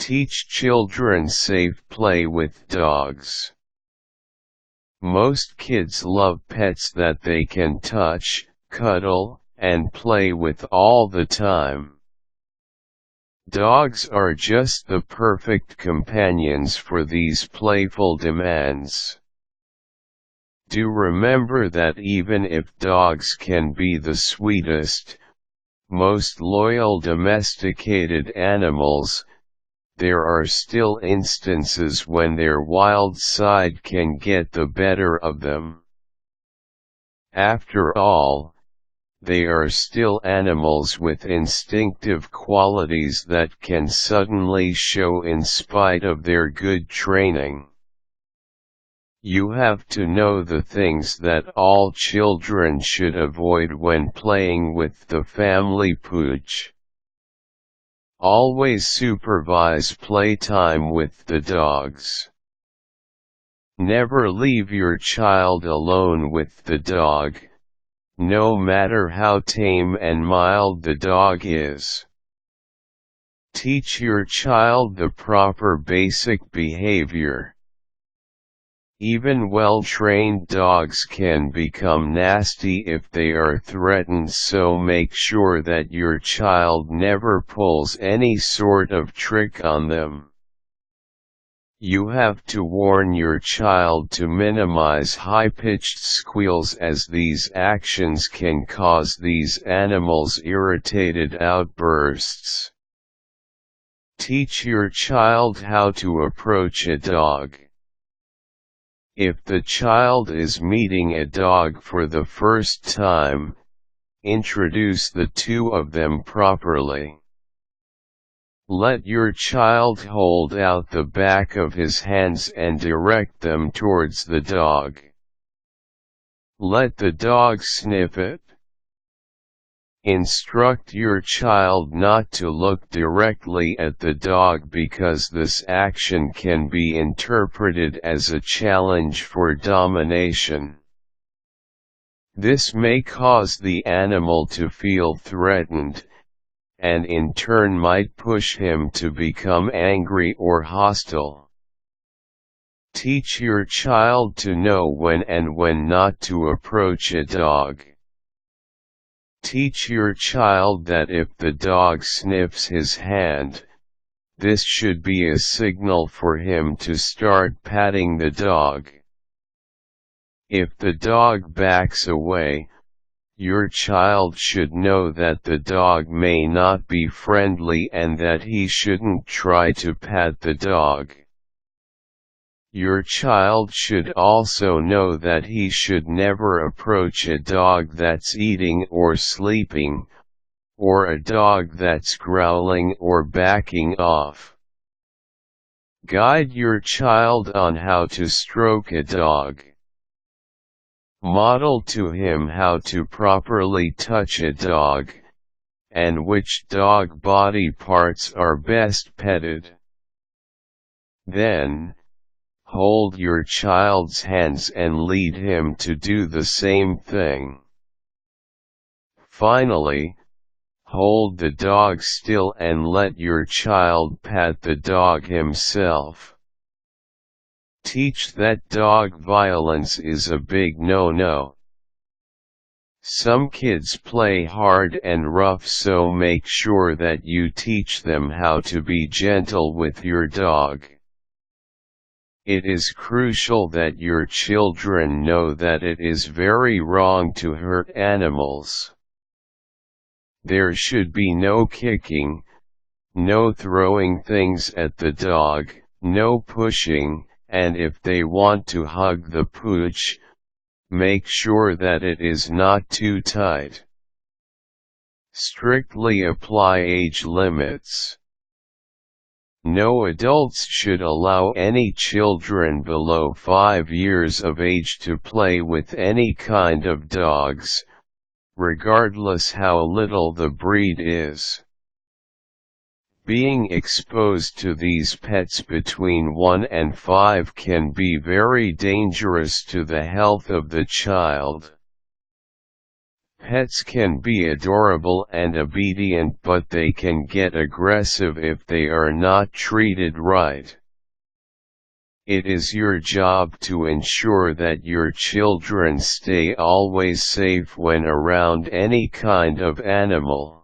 Teach children safe play with dogs. Most kids love pets that they can touch, cuddle, and play with all the time. Dogs are just the perfect companions for these playful demands. Do remember that even if dogs can be the sweetest, most loyal domesticated animals, there are still instances when their wild side can get the better of them. After all, they are still animals with instinctive qualities that can suddenly show in spite of their good training. You have to know the things that all children should avoid when playing with the family pooch. Always supervise playtime with the dogs. Never leave your child alone with the dog, no matter how tame and mild the dog is. Teach your child the proper basic behavior. Even well-trained dogs can become nasty if they are threatened, so make sure that your child never pulls any sort of trick on them. You have to warn your child to minimize high-pitched squeals, as these actions can cause these animals irritated outbursts. Teach your child how to approach a dog. If the child is meeting a dog for the first time, introduce the two of them properly. Let your child hold out the back of his hands and direct them towards the dog. Let the dog sniff it. Instruct your child not to look directly at the dog, because this action can be interpreted as a challenge for domination. This may cause the animal to feel threatened, and in turn might push him to become angry or hostile. Teach your child to know when and when not to approach a dog. Teach your child that if the dog sniffs his hand, this should be a signal for him to start patting the dog. If the dog backs away, your child should know that the dog may not be friendly and that he shouldn't try to pat the dog. Your child should also know that he should never approach a dog that's eating or sleeping, or a dog that's growling or backing off. Guide your child on how to stroke a dog. Model to him how to properly touch a dog, and which dog body parts are best petted. Then, hold your child's hands and lead him to do the same thing. Finally, hold the dog still and let your child pat the dog himself. Teach that dog violence is a big no-no. Some kids play hard and rough, so make sure that you teach them how to be gentle with your dog. It is crucial that your children know that it is very wrong to hurt animals. There should be no kicking, no throwing things at the dog, no pushing, and if they want to hug the pooch, make sure that it is not too tight. Strictly apply age limits. No adults should allow any children below 5 years of age to play with any kind of dogs, regardless how little the breed is. Being exposed to these pets between 1 and 5 can be very dangerous to the health of the child. Pets can be adorable and obedient, but they can get aggressive if they are not treated right. It is your job to ensure that your children stay always safe when around any kind of animal.